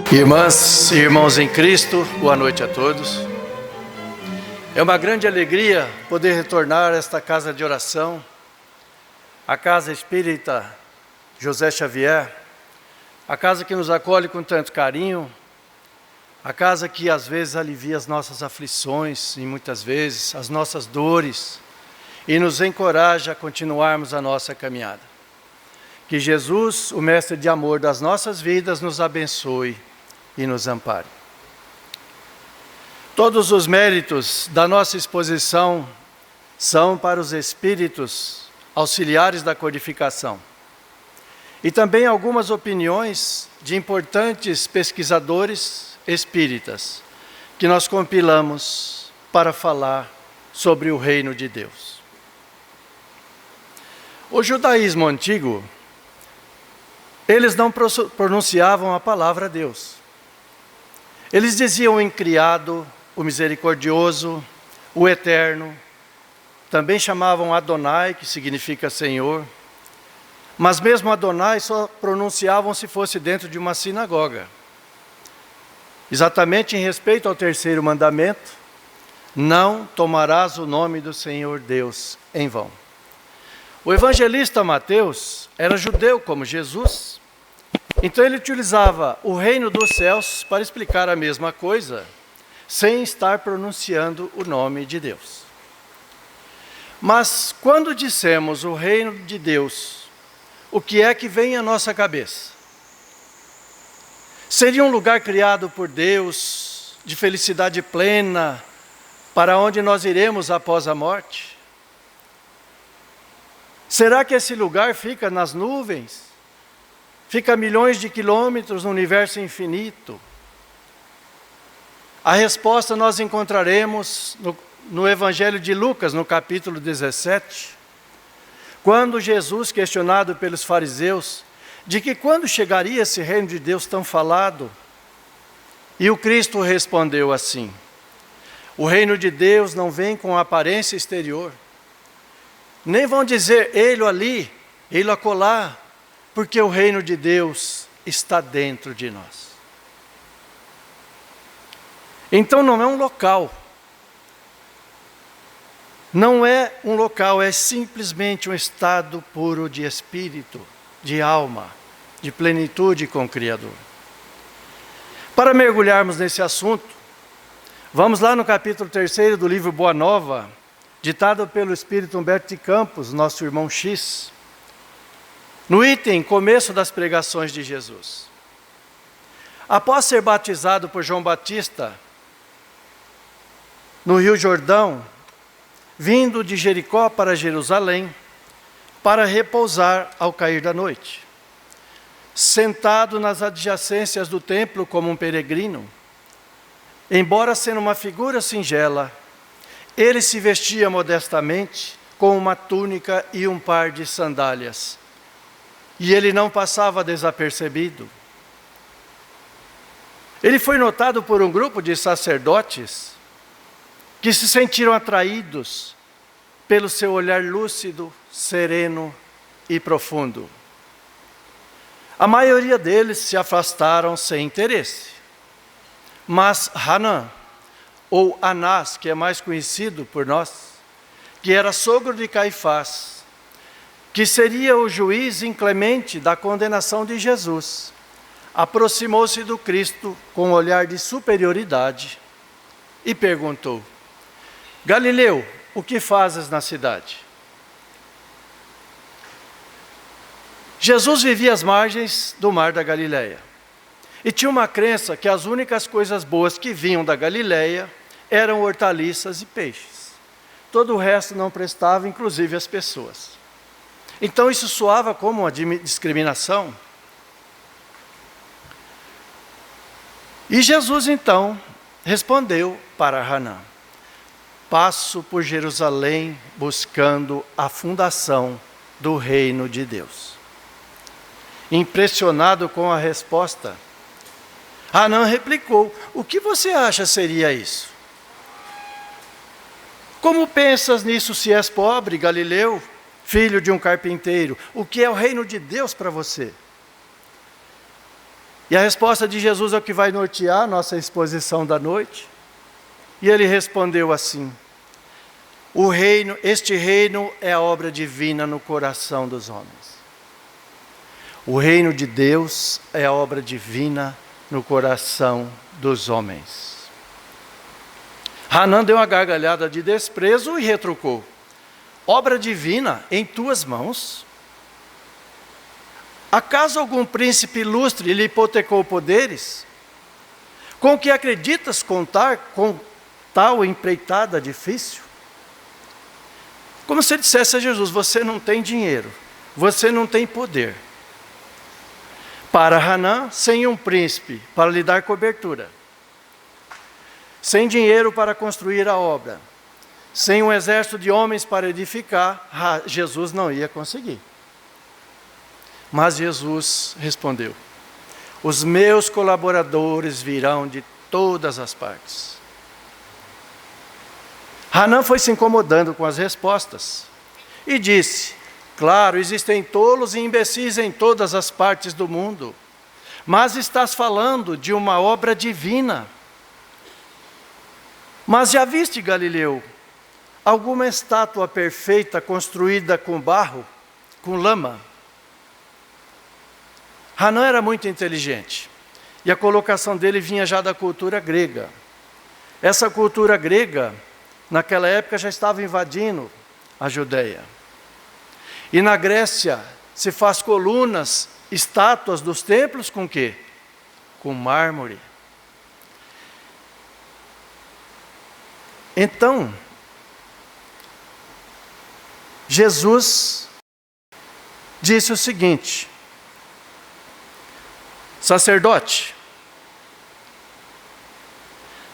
Irmãs e irmãos em Cristo, boa noite a todos. É uma grande alegria poder retornar a esta casa de oração, a Casa Espírita José Xavier, a casa que nos acolhe com tanto carinho, a casa que às vezes alivia as nossas aflições e muitas vezes as nossas dores e nos encoraja a continuarmos a nossa caminhada. Que Jesus, o Mestre de amor das nossas vidas, nos abençoe e nos ampare. Todos os méritos da nossa exposição são para os espíritos auxiliares da codificação. E também algumas opiniões de importantes pesquisadores espíritas que nós compilamos para falar sobre o reino de Deus. O judaísmo antigo, eles não pronunciavam a palavra Deus. Eles diziam o incriado, o misericordioso, o eterno. Também chamavam Adonai, que significa Senhor. Mas mesmo Adonai só pronunciavam se fosse dentro de uma sinagoga. Exatamente em respeito ao terceiro mandamento: não tomarás o nome do Senhor Deus em vão. O evangelista Mateus era judeu como Jesus. Então ele utilizava o reino dos céus para explicar a mesma coisa, sem estar pronunciando o nome de Deus. Mas quando dissemos o reino de Deus, o que é que vem à nossa cabeça? Seria um lugar criado por Deus, de felicidade plena, para onde nós iremos após a morte? Será que esse lugar fica nas nuvens? Fica a milhões de quilômetros no universo infinito? A resposta nós encontraremos no Evangelho de Lucas, no capítulo 17, quando Jesus, questionado pelos fariseus, de que quando chegaria esse reino de Deus tão falado, e o Cristo respondeu assim: o reino de Deus não vem com aparência exterior, nem vão dizer ele ali, ele acolá, porque o reino de Deus está dentro de nós. Então não é um local. Não é um local, é simplesmente um estado puro de espírito, de alma, de plenitude com o Criador. Para mergulharmos nesse assunto, vamos lá no capítulo 3 do livro Boa Nova, ditado pelo Espírito Humberto de Campos, nosso irmão X. No item começo das pregações de Jesus. Após ser batizado por João Batista no Rio Jordão, vindo de Jericó para Jerusalém, para repousar ao cair da noite, sentado nas adjacências do templo como um peregrino, embora sendo uma figura singela, ele se vestia modestamente com uma túnica e um par de sandálias. E ele não passava desapercebido. Ele foi notado por um grupo de sacerdotes que se sentiram atraídos pelo seu olhar lúcido, sereno e profundo. A maioria deles se afastaram sem interesse. Mas Hanã, ou Anás, que é mais conhecido por nós, que era sogro de Caifás, que seria o juiz inclemente da condenação de Jesus, aproximou-se do Cristo com um olhar de superioridade e perguntou: Galileu, o que fazes na cidade? Jesus vivia às margens do mar da Galileia e tinha uma crença que as únicas coisas boas que vinham da Galileia eram hortaliças e peixes. Todo o resto não prestava, inclusive as pessoas. Então isso soava como uma discriminação. E Jesus então respondeu para Hanã: passo por Jerusalém buscando a fundação do reino de Deus. Impressionado com a resposta, Hanã replicou: o que você acha seria isso? Como pensas nisso se és pobre, Galileu, filho de um carpinteiro? O que é o reino de Deus para você? E a resposta de Jesus é o que vai nortear a nossa exposição da noite. E ele respondeu assim: este reino é a obra divina no coração dos homens. O reino de Deus é a obra divina no coração dos homens. Hanã deu uma gargalhada de desprezo e retrucou: obra divina em tuas mãos? Acaso algum príncipe ilustre lhe hipotecou poderes? Com que acreditas contar com tal empreitada difícil? Como se dissesse a Jesus: você não tem dinheiro, você não tem poder. Para Hanã, sem um príncipe para lhe dar cobertura, sem dinheiro para construir a obra, sem um exército de homens para edificar, Jesus não ia conseguir. Mas Jesus respondeu: os meus colaboradores virão de todas as partes. Hanã foi se incomodando com as respostas e disse: claro, existem tolos e imbecis em todas as partes do mundo, mas estás falando de uma obra divina. Mas já viste, Galileu, alguma estátua perfeita construída com barro, com lama? Hanã era muito inteligente, e a colocação dele vinha já da cultura grega. Essa cultura grega, naquela época, já estava invadindo a Judeia. E na Grécia se faz colunas, estátuas dos templos com quê? Com mármore. Então, Jesus disse o seguinte: sacerdote,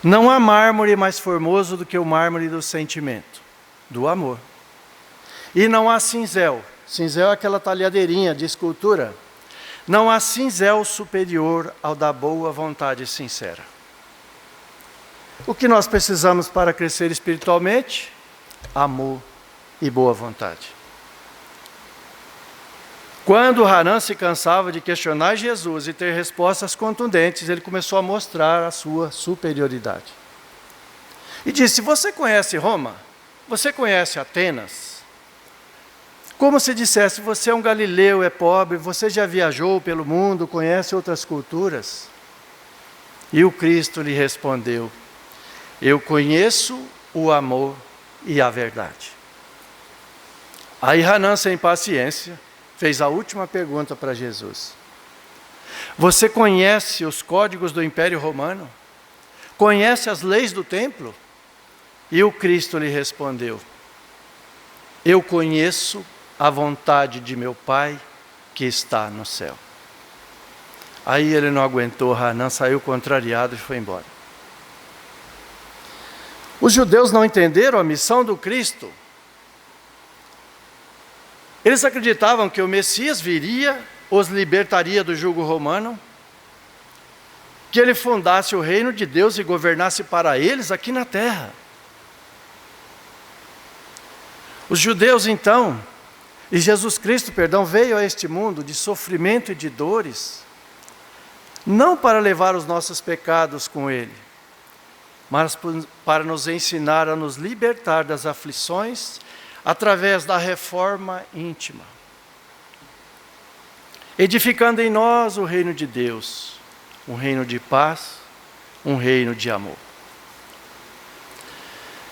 não há mármore mais formoso do que o mármore do sentimento, do amor. E não há cinzel. Cinzel é aquela talhadeirinha de escultura. Não há cinzel superior ao da boa vontade sincera. O que nós precisamos para crescer espiritualmente? Amor e boa vontade. Quando Hanã se cansava de questionar Jesus e ter respostas contundentes, ele começou a mostrar a sua superioridade. E disse: você conhece Roma? Você conhece Atenas? Como se dissesse: você é um galileu, é pobre, você já viajou pelo mundo, conhece outras culturas? E o Cristo lhe respondeu: eu conheço o amor e a verdade. Aí Hanã, sem paciência, fez a última pergunta para Jesus: você conhece os códigos do Império Romano? Conhece as leis do templo? E o Cristo lhe respondeu: eu conheço a vontade de meu Pai que está no céu. Aí ele não aguentou, Hanã saiu contrariado e foi embora. Os judeus não entenderam a missão do Cristo. Eles acreditavam que o Messias viria, os libertaria do jugo romano, que ele fundasse o reino de Deus e governasse para eles aqui na terra. Os judeus então, e Jesus Cristo, veio a este mundo de sofrimento e de dores, não para levar os nossos pecados com ele, mas para nos ensinar a nos libertar das aflições através da reforma íntima, edificando em nós o reino de Deus, um reino de paz, um reino de amor.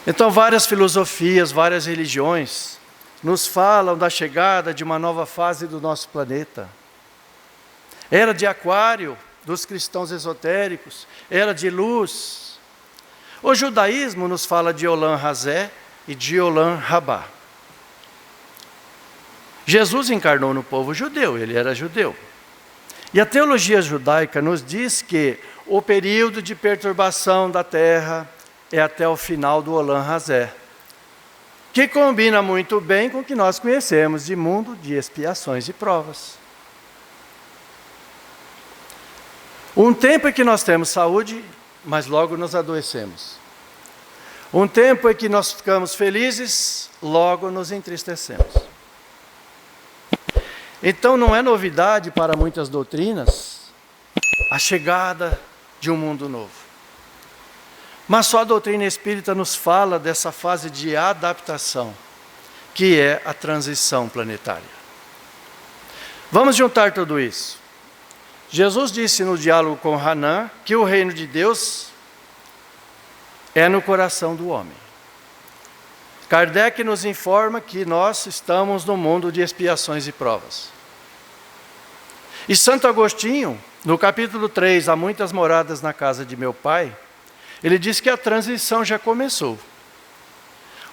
Então, várias filosofias, várias religiões nos falam da chegada de uma nova fase do nosso planeta. Era de Aquário, dos cristãos esotéricos, era de luz. O judaísmo nos fala de Olam Hazé e de Olam Rabá. Jesus encarnou no povo judeu, ele era judeu. E a teologia judaica nos diz que o período de perturbação da terra é até o final do Olam Hazé, que combina muito bem com o que nós conhecemos de mundo de expiações e provas. Um tempo em que nós temos saúde, mas logo nos adoecemos. Um tempo em que nós ficamos felizes, logo nos entristecemos. Então não é novidade para muitas doutrinas a chegada de um mundo novo. Mas só a doutrina espírita nos fala dessa fase de adaptação, que é a transição planetária. Vamos juntar tudo isso. Jesus disse no diálogo com Hanan que o reino de Deus é no coração do homem. Kardec nos informa que nós estamos no mundo de expiações e provas. E Santo Agostinho, no capítulo 3, Há muitas moradas na casa de meu pai, ele diz que a transição já começou.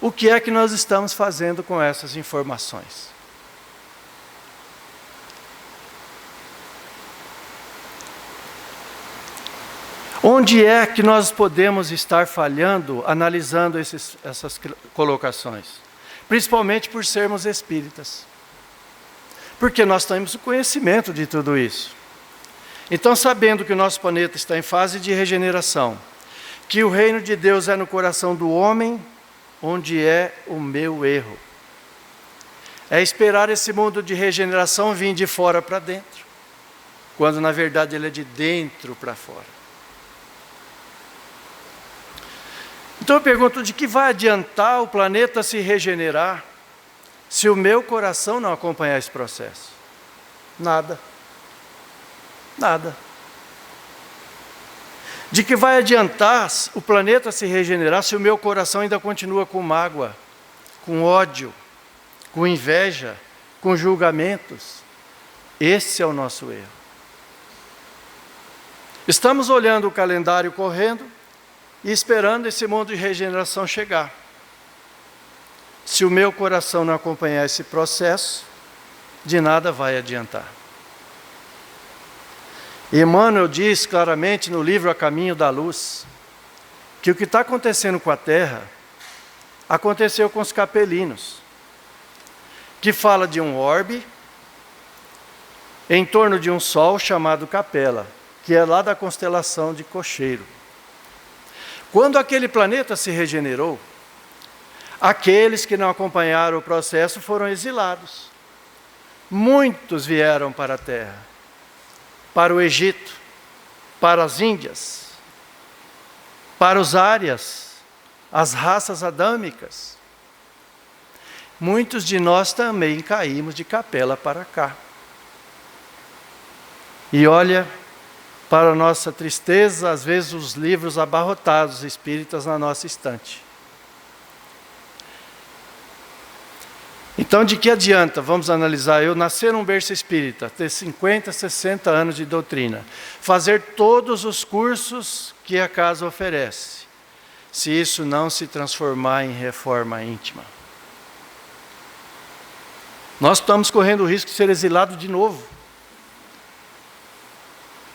O que é que nós estamos fazendo com essas informações? Onde é que nós podemos estar falhando, analisando essas colocações? Principalmente por sermos espíritas. Porque nós temos o conhecimento de tudo isso. Então, sabendo que o nosso planeta está em fase de regeneração, que o reino de Deus é no coração do homem, onde é o meu erro? É esperar esse mundo de regeneração vir de fora para dentro, quando na verdade ele é de dentro para fora. Então eu pergunto, de que vai adiantar o planeta se regenerar, se o meu coração não acompanhar esse processo? Nada. Nada. De que vai adiantar o planeta se regenerar se o meu coração ainda continua com mágoa, com ódio, com inveja, com julgamentos? Esse é o nosso erro. Estamos olhando o calendário correndo e esperando esse mundo de regeneração chegar. Se o meu coração não acompanhar esse processo, de nada vai adiantar. Emmanuel diz claramente no livro A Caminho da Luz, que o que está acontecendo com a Terra, aconteceu com os capelinos, que fala de um orbe em torno de um sol chamado Capela, que é lá da constelação de Cocheiro. Quando aquele planeta se regenerou, aqueles que não acompanharam o processo foram exilados. Muitos vieram para a Terra, para o Egito, para as Índias, para os Árias, as raças adâmicas. Muitos de nós também caímos de Capela para cá. E olha, para nossa tristeza, às vezes os livros abarrotados espíritas na nossa estante. Então, de que adianta, vamos analisar, eu nascer num berço espírita, ter 50, 60 anos de doutrina, fazer todos os cursos que a casa oferece, se isso não se transformar em reforma íntima? Nós estamos correndo o risco de ser exilados de novo.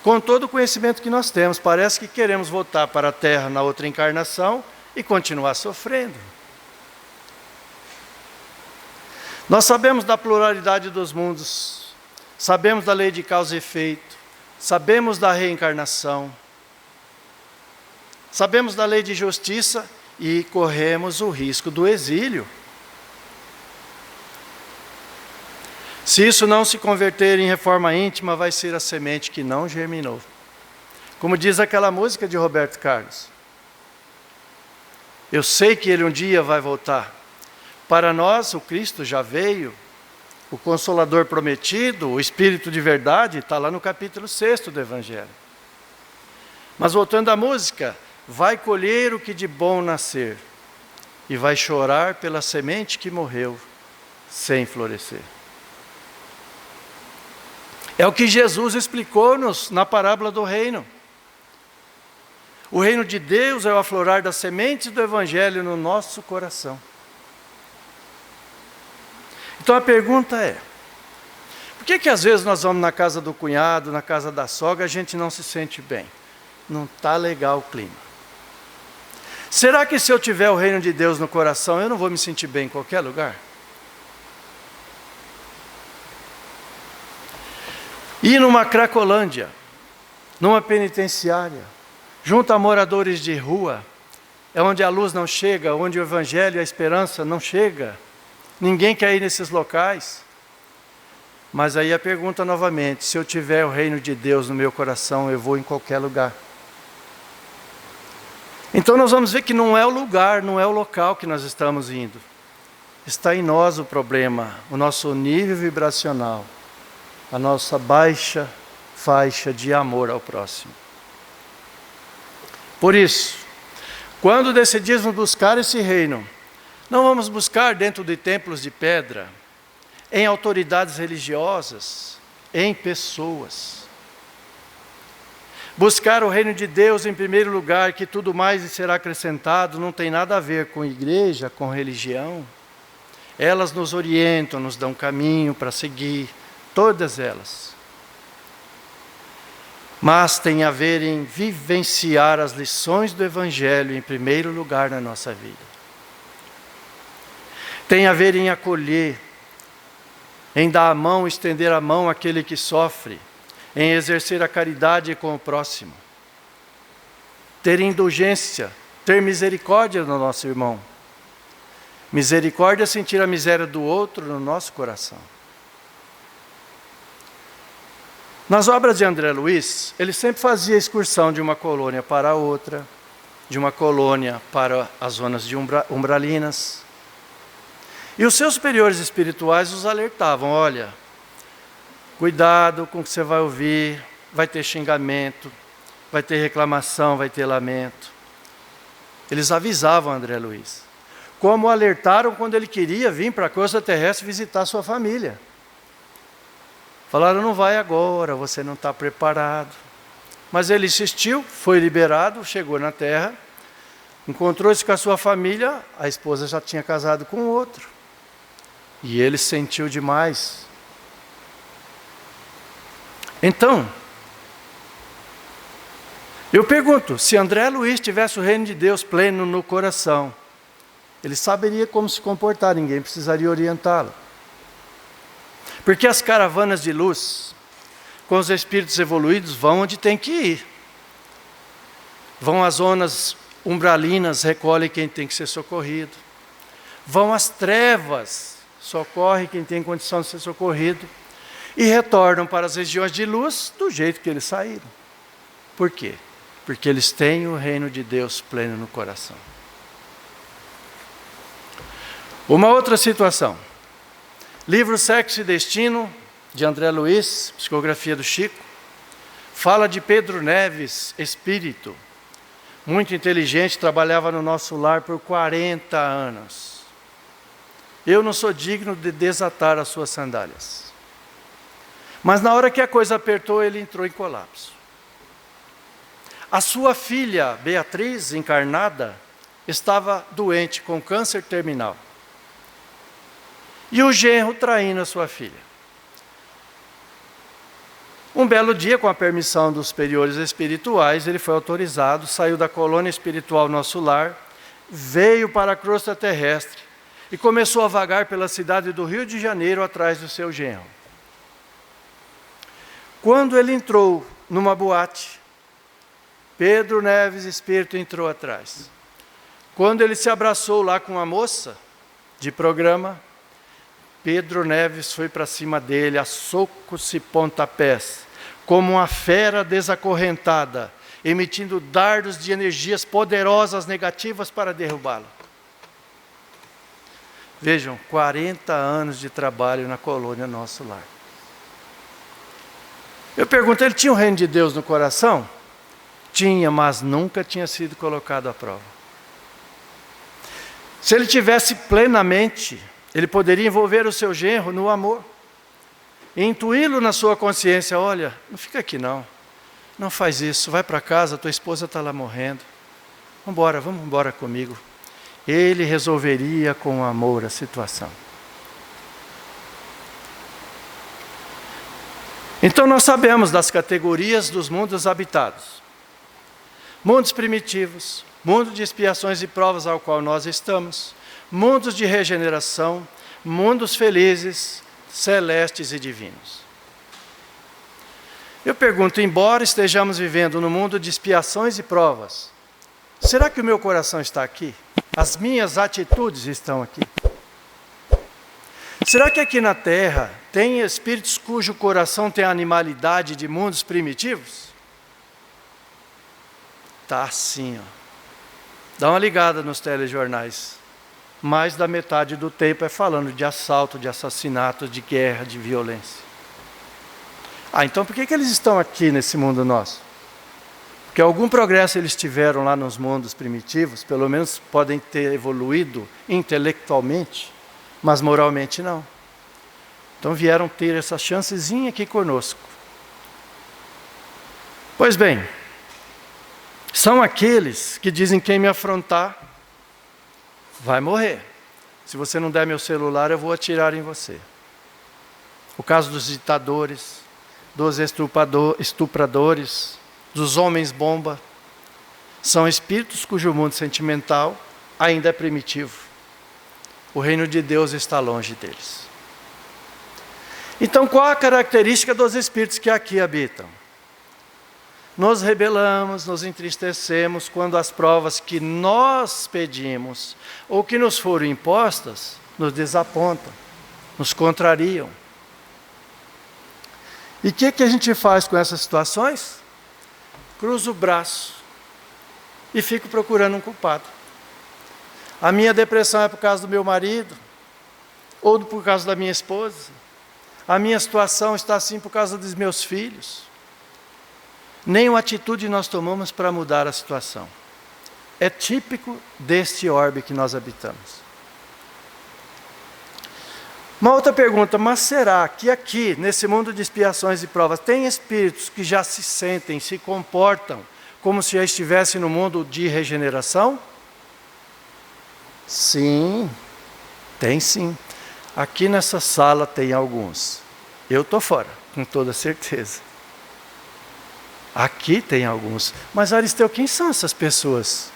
Com todo o conhecimento que nós temos, parece que queremos voltar para a Terra na outra encarnação e continuar sofrendo. Nós sabemos da pluralidade dos mundos, sabemos da lei de causa e efeito, sabemos da reencarnação, sabemos da lei de justiça e corremos o risco do exílio. Se isso não se converter em reforma íntima, vai ser a semente que não germinou. Como diz aquela música de Roberto Carlos. Eu sei que ele um dia vai voltar. Para nós, o Cristo já veio, o Consolador prometido, o Espírito de verdade, está lá no capítulo 6 do Evangelho. Mas voltando à música, vai colher o que de bom nascer, e vai chorar pela semente que morreu, sem florescer. É o que Jesus explicou-nos na parábola do reino. O reino de Deus é o aflorar das sementes do Evangelho no nosso coração. Então a pergunta é, por que às vezes nós vamos na casa do cunhado, na casa da sogra, a gente não se sente bem? Não está legal o clima. Será que se eu tiver o reino de Deus no coração, eu não vou me sentir bem em qualquer lugar? Ir numa Cracolândia, numa penitenciária, junto a moradores de rua, é onde a luz não chega, onde o Evangelho e a esperança não chega. Ninguém quer ir nesses locais. Mas aí a pergunta novamente, se eu tiver o reino de Deus no meu coração, eu vou em qualquer lugar. Então nós vamos ver que não é o lugar, não é o local que nós estamos indo. Está em nós o problema, o nosso nível vibracional, a nossa baixa faixa de amor ao próximo. Por isso, quando decidimos buscar esse reino, não vamos buscar dentro de templos de pedra, em autoridades religiosas, em pessoas. Buscar o reino de Deus em primeiro lugar, que tudo mais será acrescentado, não tem nada a ver com igreja, com religião. Elas nos orientam, nos dão caminho para seguir, todas elas. Mas tem a ver em vivenciar as lições do Evangelho em primeiro lugar na nossa vida. Tem a ver em acolher, em dar a mão, estender a mão àquele que sofre, em exercer a caridade com o próximo. Ter indulgência, ter misericórdia do nosso irmão. Misericórdia é sentir a miséria do outro no nosso coração. Nas obras de André Luiz, ele sempre fazia excursão de uma colônia para a outra, de uma colônia para as zonas de umbralinas. E os seus superiores espirituais os alertavam, olha, cuidado com o que você vai ouvir, vai ter xingamento, vai ter reclamação, vai ter lamento. Eles avisavam André Luiz. Como alertaram quando ele queria vir para a costa terrestre visitar sua família. Falaram, não vai agora, você não está preparado. Mas ele insistiu, foi liberado, chegou na terra, encontrou-se com a sua família, a esposa já tinha casado com outro. E ele sentiu demais. Então, eu pergunto, se André Luiz tivesse o reino de Deus pleno no coração, ele saberia como se comportar, ninguém precisaria orientá-lo. Porque as caravanas de luz, com os espíritos evoluídos, vão onde tem que ir. Vão às zonas umbralinas, recolhem quem tem que ser socorrido. Vão às trevas, socorre quem tem condição de ser socorrido. E retornam para as regiões de luz do jeito que eles saíram. Por quê? Porque eles têm o reino de Deus pleno no coração. Uma outra situação. Livro Sexo e Destino, de André Luiz, psicografia do Chico, fala de Pedro Neves, espírito, muito inteligente, trabalhava no nosso lar por 40 anos. Eu não sou digno de desatar as suas sandálias. Mas na hora que a coisa apertou, ele entrou em colapso. A sua filha, Beatriz, encarnada, estava doente com câncer terminal. E o genro traindo a sua filha. Um belo dia, com a permissão dos superiores espirituais, ele foi autorizado, saiu da colônia espiritual Nosso Lar, veio para a crosta terrestre e começou a vagar pela cidade do Rio de Janeiro atrás do seu genro. Quando ele entrou numa boate, Pedro Neves, espírito, entrou atrás. Quando ele se abraçou lá com a moça de programa, Pedro Neves foi para cima dele, a socos e pontapés, como uma fera desacorrentada, emitindo dardos de energias poderosas negativas para derrubá-lo. Vejam, 40 anos de trabalho na colônia Nosso Lar. Eu pergunto, ele tinha o reino de Deus no coração? Tinha, mas nunca tinha sido colocado à prova. Se ele tivesse plenamente, ele poderia envolver o seu genro no amor. E intuí-lo na sua consciência, olha, não fica aqui não. Não faz isso, vai para casa, tua esposa está lá morrendo. Vamos embora comigo. Ele resolveria com amor a situação. Então nós sabemos das categorias dos mundos habitados. Mundos primitivos, mundo de expiações e provas ao qual nós estamos, mundos de regeneração, mundos felizes, celestes e divinos. Eu pergunto, embora estejamos vivendo no mundo de expiações e provas, será que o meu coração está aqui? As minhas atitudes estão aqui? Será que aqui na Terra tem espíritos cujo coração tem a animalidade de mundos primitivos? Tá sim, ó. Dá uma ligada nos telejornais. Mais da metade do tempo é falando de assalto, de assassinato, de guerra, de violência. Então por que eles estão aqui nesse mundo nosso? Porque algum progresso eles tiveram lá nos mundos primitivos, pelo menos podem ter evoluído intelectualmente, mas moralmente não. Então vieram ter essa chancezinha aqui conosco. Pois bem, são aqueles que dizem: quem me afrontar vai morrer. Se você não der meu celular, eu vou atirar em você. O caso dos ditadores, dos estupradores, dos homens-bomba, são espíritos cujo mundo sentimental ainda é primitivo. O reino de Deus está longe deles. Então, qual a característica dos espíritos que aqui habitam? Nos rebelamos, nos entristecemos quando as provas que nós pedimos ou que nos foram impostas nos desapontam, nos contrariam. E o que a gente faz com essas situações? Cruzo o braço e fico procurando um culpado. A minha depressão é por causa do meu marido, ou por causa da minha esposa. A minha situação está assim por causa dos meus filhos. Nenhuma atitude nós tomamos para mudar a situação. É típico deste orbe que nós habitamos. Uma outra pergunta: mas será que aqui, nesse mundo de expiações e provas, tem espíritos que já se sentem, se comportam como se já estivessem no mundo de regeneração? Sim, tem sim. Aqui nessa sala tem alguns. Eu estou fora, com toda certeza. Aqui tem alguns. Mas Aristeu, quem são essas pessoas?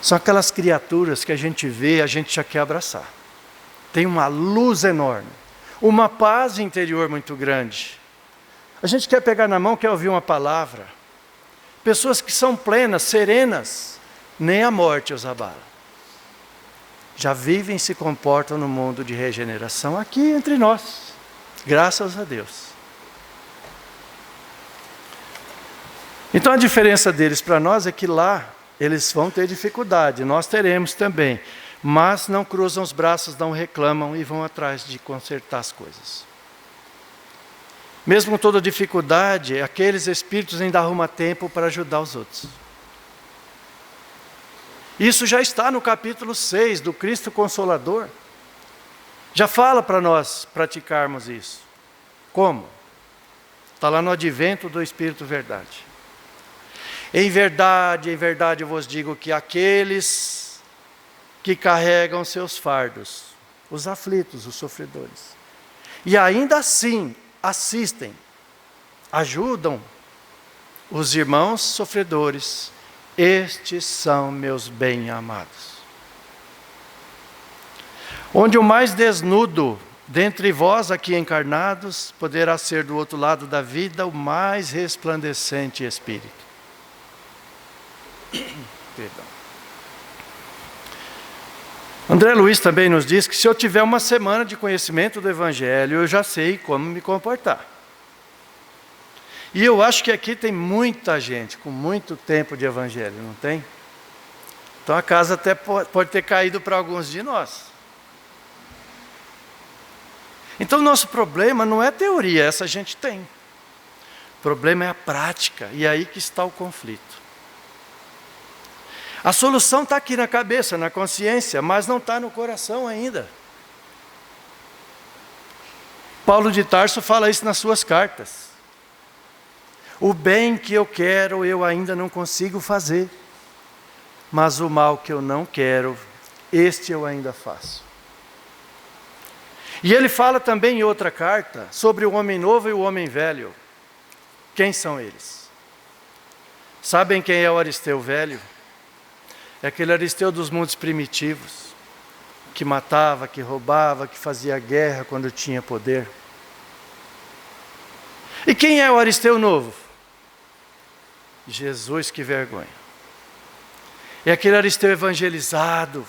São aquelas criaturas que a gente vê, a gente já quer abraçar. Tem uma luz enorme, uma paz interior muito grande. A gente quer pegar na mão, quer ouvir uma palavra. Pessoas que são plenas, serenas, nem a morte os abala. Já vivem e se comportam no mundo de regeneração aqui entre nós, graças a Deus. Então a diferença deles para nós é que lá eles vão ter dificuldade, nós teremos também, mas não cruzam os braços, não reclamam e vão atrás de consertar as coisas. Mesmo com toda dificuldade, aqueles espíritos ainda arrumam tempo para ajudar os outros. Isso já está no capítulo 6 do Cristo Consolador. Já fala para nós praticarmos isso. Como? Está lá no advento do Espírito Verdade. Em verdade eu vos digo que aqueles que carregam seus fardos, os aflitos, os sofredores, e ainda assim assistem, ajudam os irmãos sofredores, estes são meus bem-amados. Onde o mais desnudo dentre vós aqui encarnados poderá ser do outro lado da vida o mais resplandecente espírito. Perdão. André Luiz também nos diz que se eu tiver uma semana de conhecimento do Evangelho, eu já sei como me comportar. E eu acho que aqui tem muita gente com muito tempo de Evangelho, não tem? Então a casa até pode ter caído para alguns de nós. Então o nosso problema não é teoria, essa gente tem. O problema é a prática, e é aí que está o conflito. A solução está aqui na cabeça, na consciência, mas não está no coração ainda. Paulo de Tarso fala isso nas suas cartas. O bem que eu quero, eu ainda não consigo fazer. Mas o mal que eu não quero, este eu ainda faço. E ele fala também em outra carta sobre o homem novo e o homem velho. Quem são eles? Sabem quem é o Aristeu velho? É aquele Aristeu dos mundos primitivos, que matava, que roubava, que fazia guerra quando tinha poder. E quem é o Aristeu novo? Jesus, que vergonha. É aquele Aristeu evangelizado,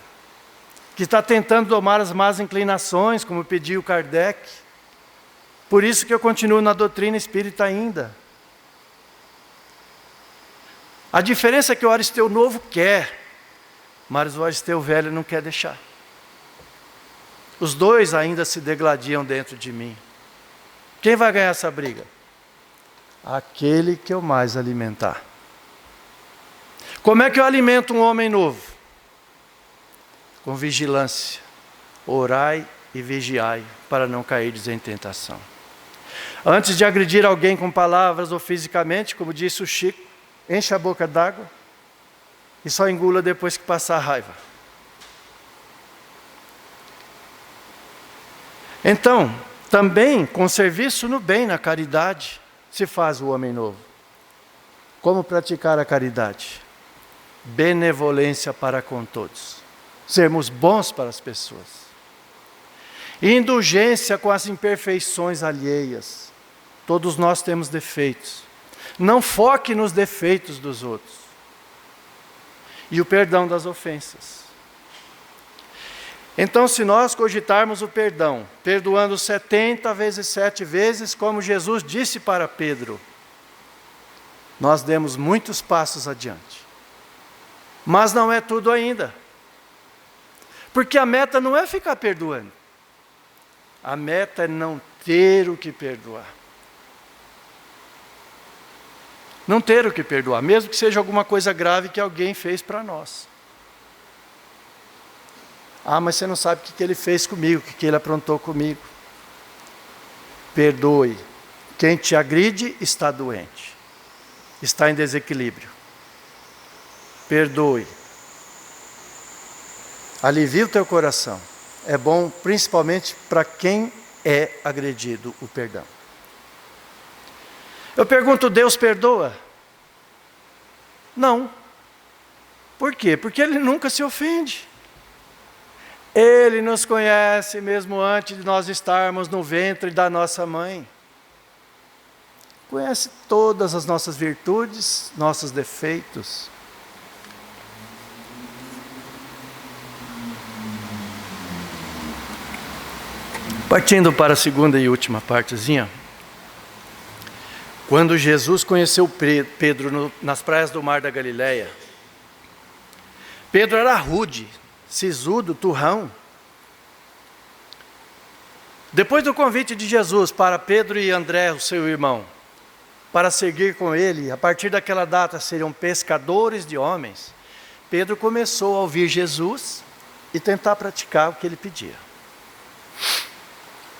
que está tentando domar as más inclinações, como pediu Kardec. Por isso que eu continuo na doutrina espírita ainda. A diferença é que o Aristeu novo quer, mas o Aristeu velho não quer deixar. Os dois ainda se degladiam dentro de mim. Quem vai ganhar essa briga? Aquele que eu mais alimentar. Como é que eu alimento um homem novo? Com vigilância. Orai e vigiai, para não cairdes em tentação. Antes de agredir alguém com palavras ou fisicamente, como disse o Chico, enche a boca d'água e só engula depois que passar a raiva. Então, também com serviço no bem, na caridade, se faz o homem novo. Como praticar a caridade? Benevolência para com todos. Sermos bons para as pessoas. Indulgência com as imperfeições alheias. Todos nós temos defeitos. Não foque nos defeitos dos outros. E o perdão das ofensas. Então, se nós cogitarmos o perdão, perdoando 70 vezes 7 vezes, como Jesus disse para Pedro, nós demos muitos passos adiante. Mas não é tudo ainda. Porque a meta não é ficar perdoando. A meta é não ter o que perdoar. Não ter o que perdoar, mesmo que seja alguma coisa grave que alguém fez para nós. Ah, mas você não sabe o que ele fez comigo, o que ele aprontou comigo. Perdoe. Quem te agride está doente. Está em desequilíbrio. Perdoe. Alivie o teu coração. É bom principalmente para quem é agredido o perdão. Eu pergunto, Deus perdoa? Não. Por quê? Porque Ele nunca se ofende. Ele nos conhece mesmo antes de nós estarmos no ventre da nossa mãe. Conhece todas as nossas virtudes, nossos defeitos. Partindo para a segunda e última partezinha. Quando Jesus conheceu Pedro nas praias do Mar da Galileia, Pedro era rude, sisudo, turrão. Depois do convite de Jesus para Pedro e André, o seu irmão, para seguir com ele, a partir daquela data seriam pescadores de homens, Pedro começou a ouvir Jesus e tentar praticar o que ele pedia.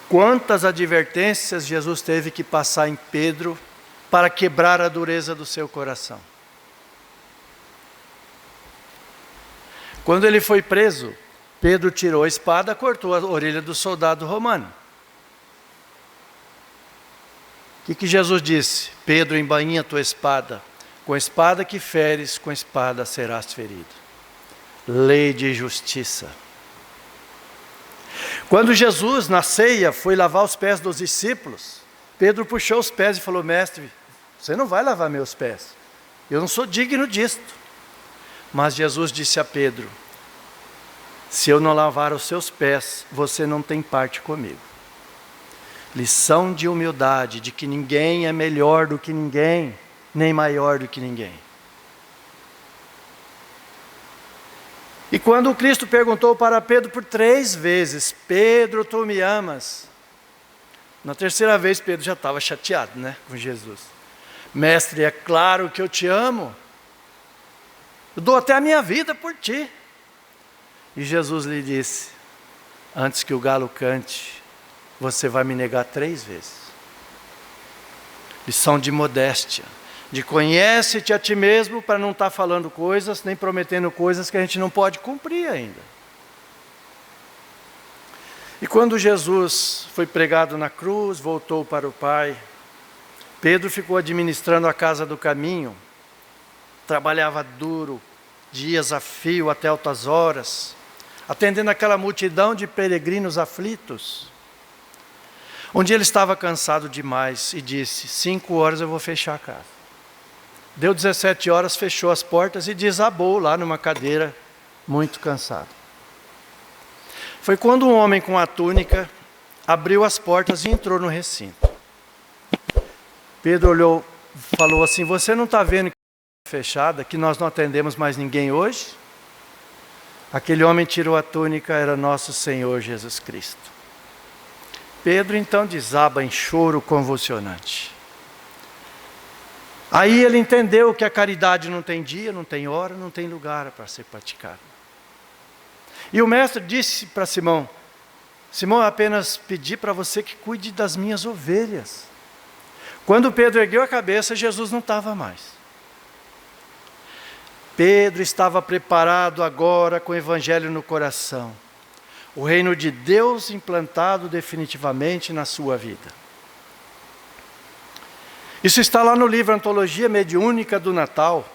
Quantas advertências Jesus teve que passar em Pedro para quebrar a dureza do seu coração. Quando ele foi preso, Pedro tirou a espada, cortou a orelha do soldado romano. O que Jesus disse? Pedro, embainha a tua espada. Com a espada que feres, com a espada serás ferido. Lei de justiça. Quando Jesus, na ceia, foi lavar os pés dos discípulos, Pedro puxou os pés e falou, mestre, você não vai lavar meus pés. Eu não sou digno disto. Mas Jesus disse a Pedro, se eu não lavar os seus pés, você não tem parte comigo. Lição de humildade, de que ninguém é melhor do que ninguém, nem maior do que ninguém. E quando o Cristo perguntou para Pedro por 3 vezes, Pedro, tu me amas? Na terceira vez, Pedro já estava chateado, com Jesus. Mestre, é claro que eu te amo. Eu dou até a minha vida por ti. E Jesus lhe disse, antes que o galo cante, você vai me negar 3 vezes. Lição de modéstia. De conhece-te a ti mesmo para não estar falando coisas, nem prometendo coisas que a gente não pode cumprir ainda. E quando Jesus foi pregado na cruz, voltou para o Pai, Pedro ficou administrando a casa do caminho, trabalhava duro, dias a fio até altas horas, atendendo aquela multidão de peregrinos aflitos. Um dia ele estava cansado demais e disse, 5 horas eu vou fechar a casa. Deu 17 horas, fechou as portas e desabou lá numa cadeira, muito cansado. Foi quando um homem com a túnica abriu as portas e entrou no recinto. Pedro olhou, falou assim: você não está vendo que a fechada, que nós não atendemos mais ninguém hoje? Aquele homem tirou a túnica, era nosso Senhor Jesus Cristo. Pedro então desaba em choro convulsionante. Aí ele entendeu que a caridade não tem dia, não tem hora, não tem lugar para ser praticada. E o mestre disse para Simão: Simão, eu apenas pedi para você que cuide das minhas ovelhas. Quando Pedro ergueu a cabeça, Jesus não estava mais. Pedro estava preparado agora com o Evangelho no coração. O reino de Deus implantado definitivamente na sua vida. Isso está lá no livro Antologia Mediúnica do Natal,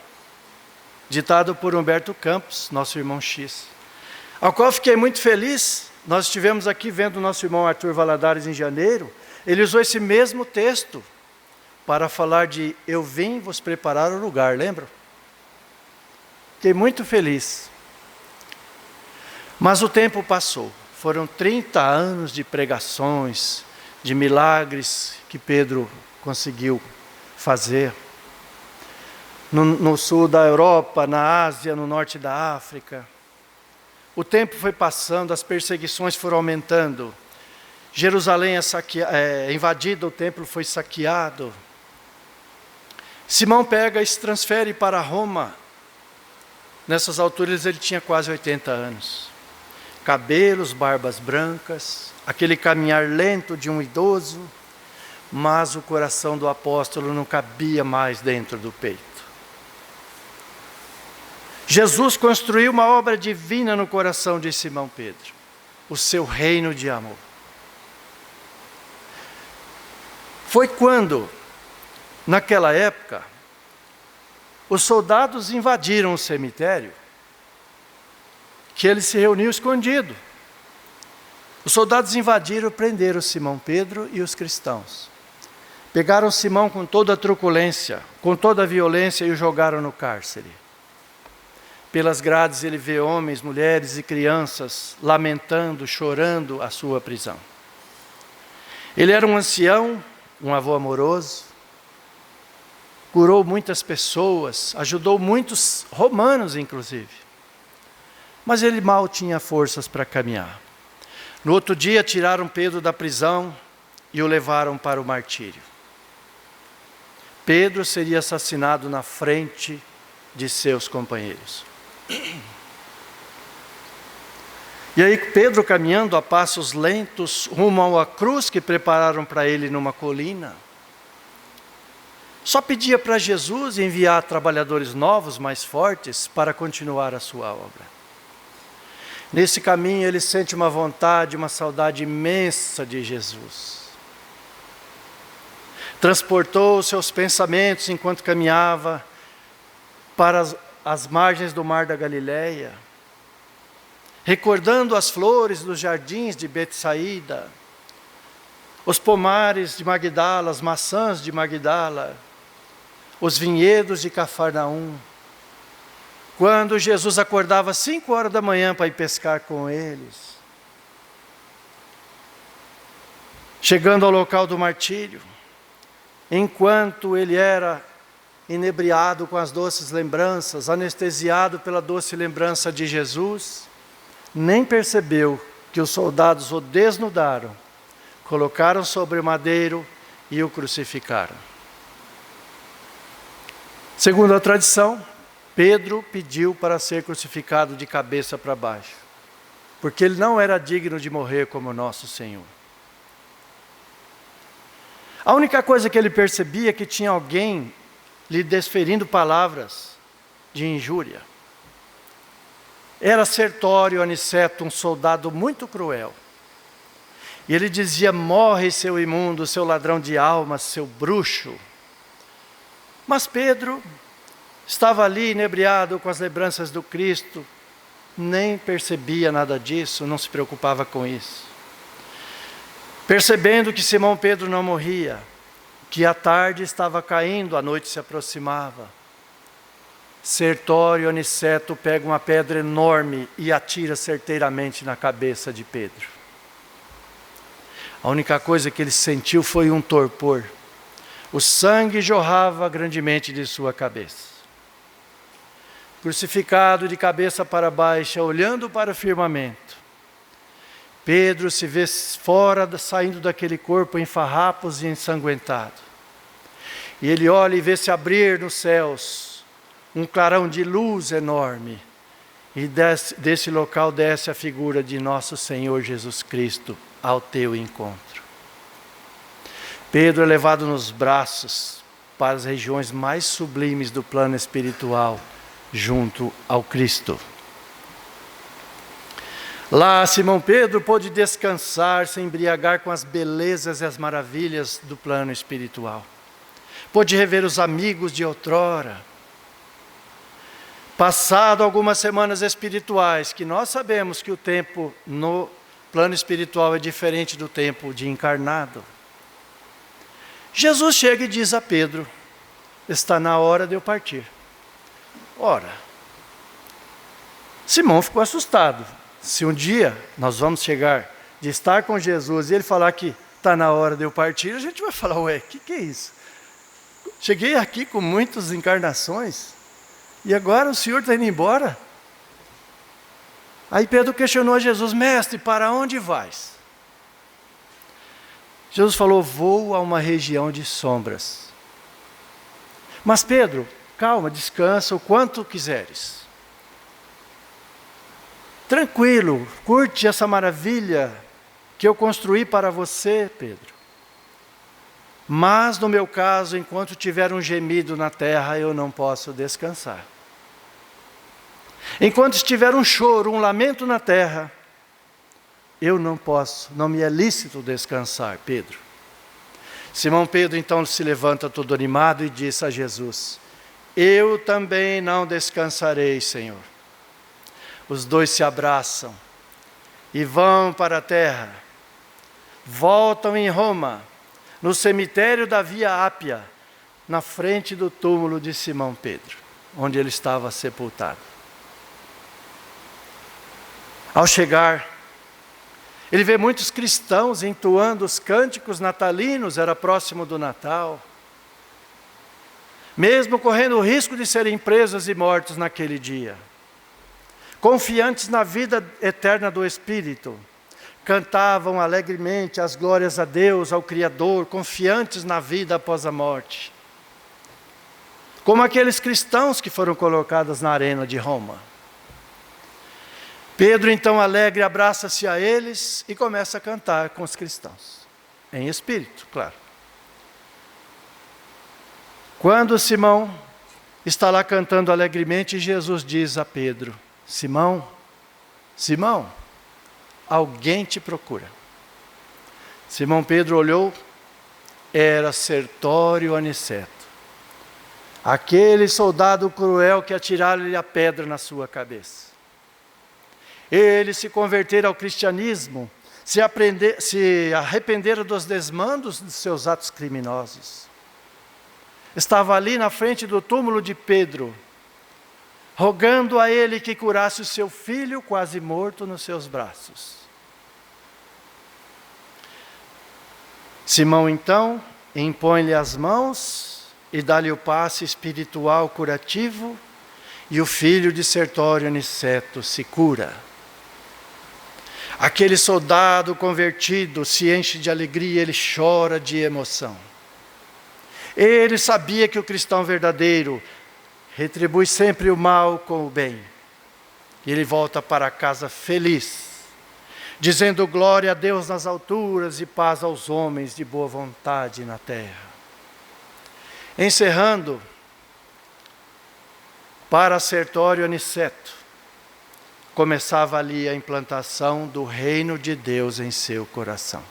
ditado por Humberto Campos, nosso irmão X, ao qual fiquei muito feliz. Nós estivemos aqui vendo o nosso irmão Arthur Valadares em janeiro. Ele usou esse mesmo texto para falar de eu vim vos preparar o lugar, lembram? Fiquei muito feliz. Mas o tempo passou. Foram 30 anos de pregações, de milagres que Pedro conseguiu fazer. No sul da Europa, na Ásia, no norte da África. O tempo foi passando, as perseguições foram aumentando. Jerusalém é invadida, o templo foi saqueado. Simão pega e se transfere para Roma. Nessas alturas ele tinha quase 80 anos. Cabelos, barbas brancas, aquele caminhar lento de um idoso, mas o coração do apóstolo não cabia mais dentro do peito. Jesus construiu uma obra divina no coração de Simão Pedro, o seu reino de amor. Foi quando, naquela época, os soldados invadiram o cemitério, que ele se reuniu escondido. Os soldados invadiram, prenderam Simão Pedro e os cristãos. Pegaram Simão com toda a truculência, com toda a violência e o jogaram no cárcere. Pelas grades ele vê homens, mulheres e crianças lamentando, chorando a sua prisão. Ele era um ancião, um avô amoroso, curou muitas pessoas, ajudou muitos romanos inclusive. Mas ele mal tinha forças para caminhar. No outro dia tiraram Pedro da prisão e o levaram para o martírio. Pedro seria assassinado na frente de seus companheiros. E aí Pedro, caminhando a passos lentos rumo à cruz que prepararam para ele numa colina, só pedia para Jesus enviar trabalhadores novos, mais fortes, para continuar a sua obra. Nesse caminho ele sente uma vontade, uma saudade imensa de Jesus. Transportou os seus pensamentos enquanto caminhava para as margens do mar da Galileia, recordando as flores dos jardins de Betsaída, os pomares de Magdala, as maçãs de Magdala, os vinhedos de Cafarnaum. Quando Jesus acordava às 5 horas da manhã para ir pescar com eles. Chegando ao local do martírio, enquanto ele era inebriado com as doces lembranças, anestesiado pela doce lembrança de Jesus, nem percebeu que os soldados o desnudaram, colocaram sobre o madeiro e o crucificaram. Segundo a tradição, Pedro pediu para ser crucificado de cabeça para baixo, porque ele não era digno de morrer como nosso Senhor. A única coisa que ele percebia é que tinha alguém lhe desferindo palavras de injúria. Era Sertório Aniceto, um soldado muito cruel. E ele dizia: morre, seu imundo, seu ladrão de almas, seu bruxo. Mas Pedro estava ali inebriado com as lembranças do Cristo, nem percebia nada disso, não se preocupava com isso. Percebendo que Simão Pedro não morria, que a tarde estava caindo, a noite se aproximava, Sertório Aniceto pega uma pedra enorme e atira certeiramente na cabeça de Pedro. A única coisa que ele sentiu foi um torpor. O sangue jorrava grandemente de sua cabeça. Crucificado de cabeça para baixo, olhando para o firmamento, Pedro se vê fora, saindo daquele corpo em farrapos e ensanguentado. E ele olha e vê se abrir nos céus um clarão de luz enorme. E desse local desce a figura de nosso Senhor Jesus Cristo ao teu encontro. Pedro é levado nos braços para as regiões mais sublimes do plano espiritual, junto ao Cristo. Lá Simão Pedro pôde descansar, se embriagar com as belezas e as maravilhas do plano espiritual. Pôde rever os amigos de outrora. Passado algumas semanas espirituais, que nós sabemos que o tempo no plano espiritual é diferente do tempo de encarnado. Jesus chega e diz a Pedro: está na hora de eu partir. Ora, Simão ficou assustado. Se um dia nós vamos chegar de estar com Jesus e ele falar que está na hora de eu partir, a gente vai falar: ué, o que é isso? Cheguei aqui com muitas encarnações e agora o Senhor está indo embora? Aí Pedro questionou a Jesus: mestre, para onde vais? Jesus falou: vou a uma região de sombras. Mas Pedro, calma, descansa o quanto quiseres. Tranquilo, curte essa maravilha que eu construí para você, Pedro. Mas no meu caso, enquanto tiver um gemido na terra, eu não posso descansar. Enquanto estiver um choro, um lamento na terra, eu não posso, não me é lícito descansar, Pedro. Simão Pedro então se levanta todo animado e disse a Jesus: eu também não descansarei, Senhor. Os dois se abraçam e vão para a terra. Voltam em Roma, no cemitério da Via Ápia, na frente do túmulo de Simão Pedro, onde ele estava sepultado. Ao chegar, ele vê muitos cristãos entoando os cânticos natalinos, era próximo do Natal. Mesmo correndo o risco de serem presos e mortos naquele dia. Confiantes na vida eterna do Espírito, cantavam alegremente as glórias a Deus, ao Criador, confiantes na vida após a morte. Como aqueles cristãos que foram colocados na arena de Roma. Pedro então alegre abraça-se a eles e começa a cantar com os cristãos, em espírito, claro. Quando Simão está lá cantando alegremente, Jesus diz a Pedro: Simão, Simão, alguém te procura. Simão Pedro olhou, era Sertório Aniceto, aquele soldado cruel que atiraram-lhe a pedra na sua cabeça. Ele se convertera ao cristianismo, se arrependera dos desmandos dos seus atos criminosos. Estava ali na frente do túmulo de Pedro, rogando a ele que curasse o seu filho quase morto nos seus braços. Simão então impõe-lhe as mãos e dá-lhe o passe espiritual curativo, e o filho de Sertório Aniceto se cura. Aquele soldado convertido se enche de alegria, ele chora de emoção. Ele sabia que o cristão verdadeiro retribui sempre o mal com o bem. E ele volta para casa feliz, dizendo glória a Deus nas alturas e paz aos homens de boa vontade na terra. Encerrando, para Sertório Aniceto, começava ali a implantação do reino de Deus em seu coração.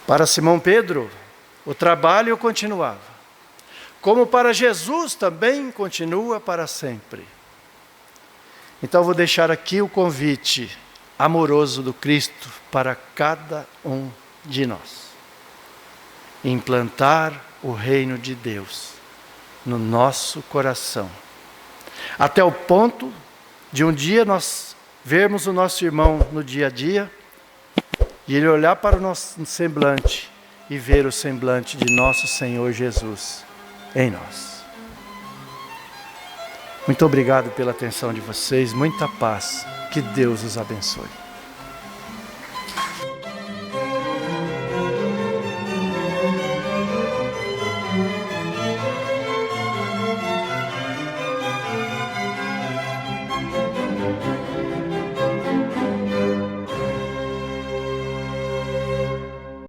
Para Simão Pedro, o trabalho continuava. Como para Jesus também continua para sempre. Então vou deixar aqui o convite amoroso do Cristo para cada um de nós. Implantar o reino de Deus no nosso coração. Até o ponto de um dia nós vermos o nosso irmão no dia a dia e ele olhar para o nosso semblante e ver o semblante de nosso Senhor Jesus em nós. Muito obrigado pela atenção de vocês, muita paz, que Deus os abençoe.